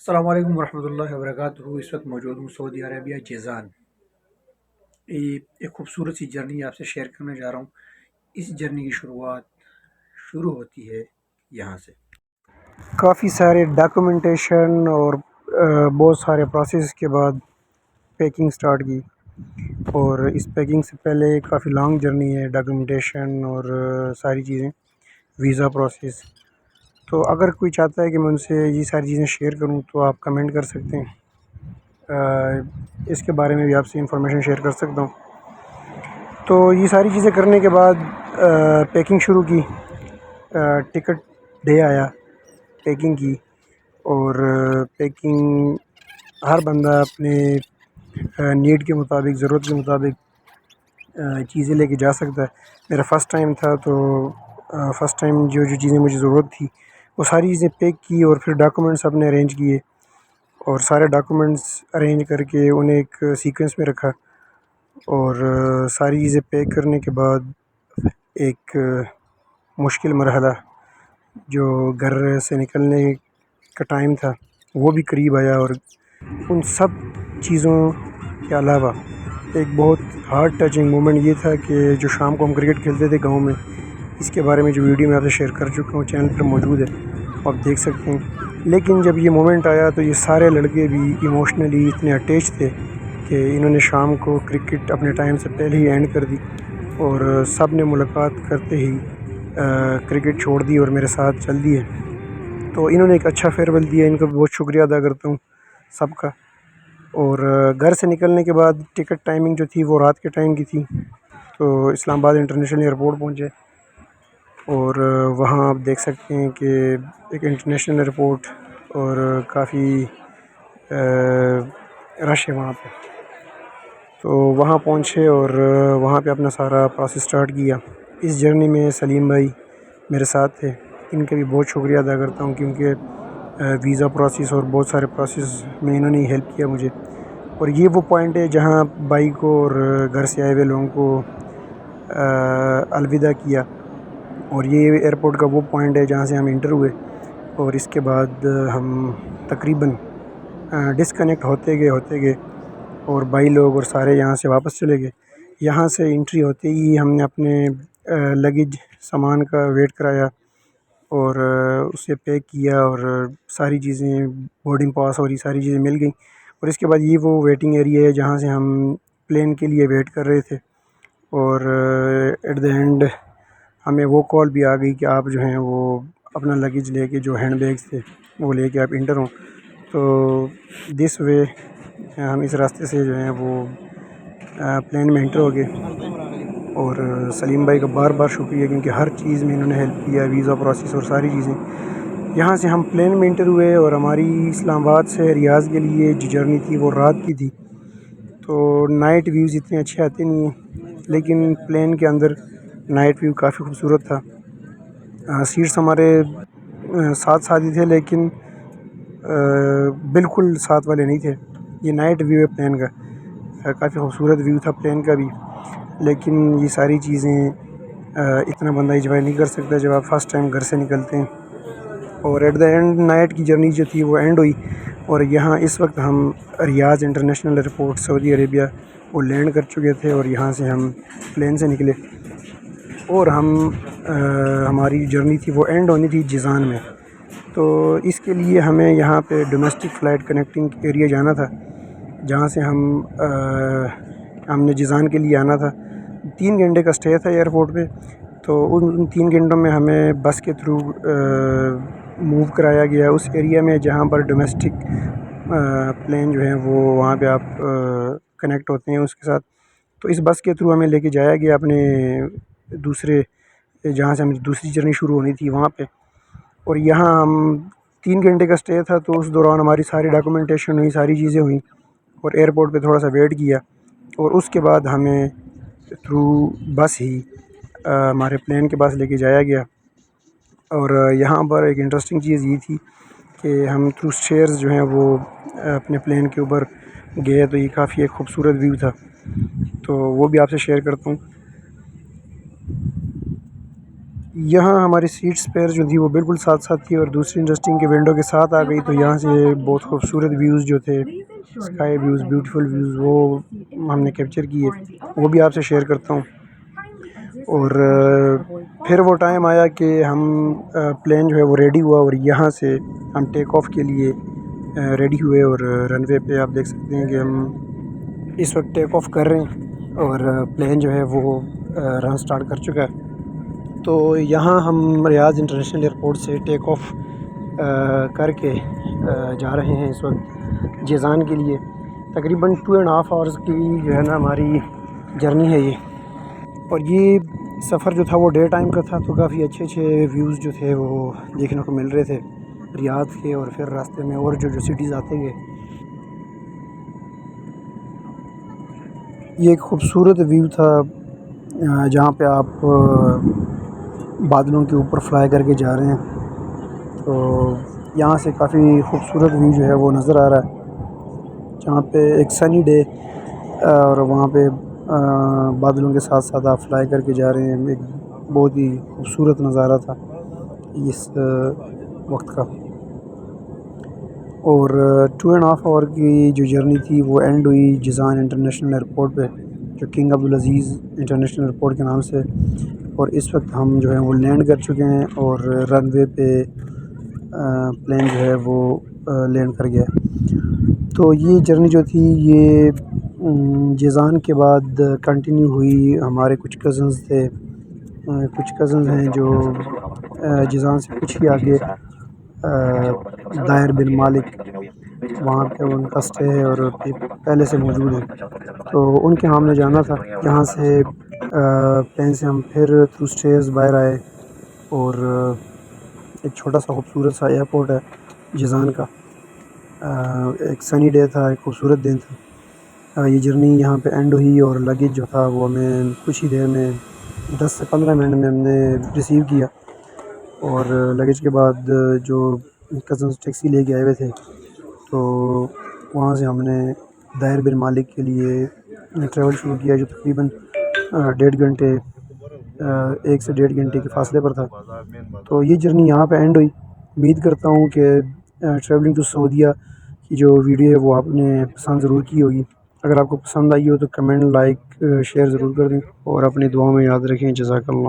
السلام علیکم ورحمۃ اللہ وبرکاتہ۔ اس وقت موجود ہوں سعودی عربیہ جیزان۔ یہ ایک خوبصورت سی جرنی آپ سے شیئر کرنے جا رہا ہوں۔ اس جرنی کی شروعات شروع ہوتی ہے یہاں سے۔ کافی سارے ڈاکومنٹیشن اور بہت سارے پروسیس کے بعد پیکنگ سٹارٹ کی، اور اس پیکنگ سے پہلے کافی لانگ جرنی ہے، ڈاکومنٹیشن اور ساری چیزیں، ویزا پروسیس۔ تو اگر کوئی چاہتا ہے کہ میں ان سے یہ ساری چیزیں شیئر کروں تو آپ کمنٹ کر سکتے ہیں، اس کے بارے میں بھی آپ سے انفارمیشن شیئر کر سکتا ہوں۔ تو یہ ساری چیزیں کرنے کے بعد پیکنگ شروع کی، ٹکٹ ڈے آیا پیکنگ کی، اور پیکنگ ہر بندہ اپنے نیڈ کے مطابق، ضرورت کے مطابق چیزیں لے کے جا سکتا ہے۔ میرا فرسٹ ٹائم تھا، تو فرسٹ ٹائم جو چیزیں مجھے ضرورت تھی وہ ساری چیزیں پیک کی، اور پھر ڈاکومنٹس اپنے ارینج کیے، اور سارے ڈاکومنٹس ارینج کر کے انہیں ایک سیکوینس میں رکھا، اور ساری چیزیں پیک کرنے کے بعد ایک مشکل مرحلہ جو گھر سے نکلنے کا ٹائم تھا وہ بھی قریب آیا، اور ان سب چیزوں کے علاوہ ایک بہت ہارٹ ٹچنگ مومنٹ یہ تھا کہ جو شام کو ہم کرکٹ کھیلتے تھے گاؤں میں، اس کے بارے میں جو ویڈیو میں آپ سے شیئر کر چکا ہوں، چینل پر موجود ہے، آپ دیکھ سکتے ہیں۔ لیکن جب یہ مومنٹ آیا تو یہ سارے لڑکے بھی ایموشنلی اتنے اٹیچ تھے کہ انہوں نے شام کو کرکٹ اپنے ٹائم سے پہلے ہی اینڈ کر دی، اور سب نے ملاقات کرتے ہی کرکٹ چھوڑ دی اور میرے ساتھ چل دیے۔ تو انہوں نے ایک اچھا فیئرویل دیا، ان کا بہت شکریہ ادا کرتا ہوں سب کا۔ اور گھر سے نکلنے کے بعد ٹکٹ ٹائمنگ جو تھی وہ رات کے ٹائم کی تھی، تو اسلام آباد انٹرنیشنل ایئرپورٹ پہنچے، اور وہاں آپ دیکھ سکتے ہیں کہ ایک انٹرنیشنل ایئرپورٹ اور کافی رش ہے وہاں پہ۔ تو وہاں پہنچے اور وہاں پہ اپنا سارا پروسیس سٹارٹ کیا۔ اس جرنی میں سلیم بھائی میرے ساتھ تھے، ان کا بھی بہت شکریہ ادا کرتا ہوں، کیونکہ ویزا پروسیس اور بہت سارے پروسیس میں انہوں نے ہیلپ کیا مجھے۔ اور یہ وہ پوائنٹ ہے جہاں بھائی کو اور گھر سے آئے ہوئے لوگوں کو الوداع کیا، اور یہ ایئرپورٹ کا وہ پوائنٹ ہے جہاں سے ہم انٹر ہوئے، اور اس کے بعد ہم تقریباً ڈسکنیکٹ ہوتے گئے اور بھائی لوگ اور سارے یہاں سے واپس چلے گئے۔ یہاں سے انٹری ہوتے ہی ہم نے اپنے لگیج سامان کا ویٹ کرایا، اور اسے پیک کیا، اور ساری چیزیں بورڈنگ پاس اور یہ ساری چیزیں مل گئیں۔ اور اس کے بعد یہ وہ ویٹنگ ایریا ہے جہاں سے ہم پلین کے لیے ویٹ کر رہے تھے، اور ایٹ دا اینڈ ہمیں وہ کال بھی آ گئی کہ آپ جو ہیں وہ اپنا لگیج لے کے، جو ہینڈ بیگس تھے وہ لے کے آپ انٹر ہوں۔ تو دس وے ہم اس راستے سے جو ہیں وہ پلین میں انٹر ہو گئے، اور سلیم بھائی کا بار بار شکریہ، کیونکہ ہر چیز میں انہوں نے ہیلپ کیا، ویزا پروسیس اور ساری چیزیں۔ یہاں سے ہم پلین میں انٹر ہوئے، اور ہماری اسلام آباد سے ریاض کے لیے جو جرنی تھی وہ رات کی تھی، تو نائٹ ویوز اتنے اچھے آتے نہیں ہیں، لیکن پلین کے اندر نائٹ ویو کافی خوبصورت تھا۔ سیٹس ہمارے ساتھ ساتھ ہی تھے، لیکن بالکل ساتھ والے نہیں تھے۔ یہ نائٹ ویو ہے پلین کا، کافی خوبصورت ویو تھا پلین کا بھی، لیکن یہ ساری چیزیں اتنا بندہ انجوائے نہیں کر سکتا جب آپ فرسٹ ٹائم گھر سے نکلتے ہیں۔ اور ایٹ دا اینڈ نائٹ کی جرنی جو تھی وہ اینڈ ہوئی، اور یہاں اس وقت ہم ریاض انٹرنیشنل ایئرپورٹ سعودی عربیہ وہ لینڈ کر چکے تھے، اور یہاں سے ہم پلین سے نکلے، اور ہماری جرنی تھی وہ اینڈ ہونی تھی جیزان میں۔ تو اس کے لیے ہمیں یہاں پہ ڈومیسٹک فلائٹ کنیکٹنگ ایریا جانا تھا، جہاں سے ہم نے جیزان کے لیے آنا تھا۔ 3 گھنٹے کا اسٹے تھا ایئرپورٹ پہ، تو ان 3 گھنٹوں میں ہمیں بس کے تھرو موو کرایا گیا اس ایریا میں جہاں پر ڈومیسٹک پلین جو ہیں وہ وہاں پہ آپ کنیکٹ ہوتے ہیں اس کے ساتھ۔ تو اس بس کے تھرو ہمیں لے کے جایا گیا اپنے دوسرے، جہاں سے ہمیں دوسری جرنی شروع ہونی تھی وہاں پہ۔ اور یہاں ہم 3 گھنٹے کا اسٹے تھا، تو اس دوران ہماری ساری ڈاکومنٹیشن ہوئی، ساری چیزیں ہوئیں، اور ایئرپورٹ پہ تھوڑا سا ویٹ کیا، اور اس کے بعد ہمیں تھرو بس ہی ہمارے پلین کے پاس لے کے جایا گیا۔ اور یہاں پر ایک انٹرسٹنگ چیز یہ تھی کہ ہم تھرو اسٹیئرز جو ہیں وہ اپنے پلین کے اوپر گئے، تو یہ کافی ایک خوبصورت ویو تھا، تو وہ بھی آپ سے شیئر کرتا ہوں۔ یہاں ہماری سیٹ سپیر جو تھی وہ بالکل ساتھ ساتھ تھی، اور دوسری انٹرسٹنگ کہ ونڈو کے ساتھ آ گئی، تو یہاں سے بہت خوبصورت ویوز جو تھے، اسکائی ویوز، بیوٹیفل ویوز، وہ ہم نے کیپچر کیے، وہ بھی آپ سے شیئر کرتا ہوں۔ اور پھر وہ ٹائم آیا کہ ہم پلین جو ہے وہ ریڈی ہوا، اور یہاں سے ہم ٹیک آف کے لیے ریڈی ہوئے، اور رن وے پہ آپ دیکھ سکتے ہیں کہ ہم اس وقت ٹیک آف کر رہے ہیں، اور پلین جو ہے وہ رن سٹارٹ کر چکا ہے۔ تو یہاں ہم ریاض انٹرنیشنل ایئرپورٹ سے ٹیک آف کر کے جا رہے ہیں اس وقت جیزان کے لیے۔ تقریباً 2.5 آورز کی جو ہے نا ہماری جرنی ہے یہ، اور یہ سفر جو تھا وہ ڈے ٹائم کا تھا، تو کافی اچھے اچھے ویوز جو تھے وہ دیکھنے کو مل رہے تھے ریاض کے، اور پھر راستے میں اور جو سٹیز آتے گئے۔ یہ ایک خوبصورت ویو تھا جہاں پہ آپ بادلوں کے اوپر فلائی کر کے جا رہے ہیں، تو یہاں سے کافی خوبصورت ویو جو ہے وہ نظر آ رہا ہے، جہاں پہ ایک سنی ڈے، اور وہاں پہ بادلوں کے ساتھ ساتھ آپ فلائی کر کے جا رہے ہیں۔ ایک بہت ہی خوبصورت نظارہ تھا اس وقت کا۔ اور 2.5 آور کی جو جرنی تھی وہ اینڈ ہوئی جیزان انٹرنیشنل ایئرپورٹ پہ، جو کنگ عبدالعزیز انٹرنیشنل ایئرپورٹ کے نام سے، اور اس وقت ہم جو ہے وہ لینڈ کر چکے ہیں، اور رن وے پہ پلین جو ہے وہ لینڈ کر گیا ہے۔ تو یہ جرنی جو تھی یہ جیزان کے بعد کنٹینیو ہوئی۔ ہمارے کچھ کزنز تھے، کچھ کزنز ہیں جو جیزان سے کچھ ہی آگے دائر بن مالک، وہاں پہ ان کا اسٹے ہے اور پہلے سے موجود ہے، تو ان کے ہم نے جانا تھا۔ یہاں سے پلین سے ہم پھر تھرو اسٹیز باہر آئے، اور ایک چھوٹا سا خوبصورت سا ایئرپورٹ ہے جیزان کا۔ ایک سنی ڈے تھا، ایک خوبصورت دن تھا۔ یہ جرنی یہاں پہ اینڈ ہوئی، اور لگیج جو تھا وہ ہمیں کچھ ہی دیر میں 10 سے 15 منٹ میں ہم نے ریسیو کیا، اور لگیج کے بعد جو کزنز ٹیکسی لے کے آئے ہوئے تھے، تو وہاں سے ہم نے دائر بن مالک کے لیے ٹریول شروع کیا، جو تقریباً 1 سے 1.5 گھنٹے کے فاصلے پر تھا۔ تو یہ جرنی یہاں پہ اینڈ ہوئی۔ امید کرتا ہوں کہ ٹریولنگ ٹو سعودیہ کی جو ویڈیو ہے وہ آپ نے پسند ضرور کی ہوگی۔ اگر آپ کو پسند آئی ہو تو کمنٹ، لائک، شیئر ضرور کر دیں، اور اپنی دعاؤں میں یاد رکھیں۔ جزاک اللہ۔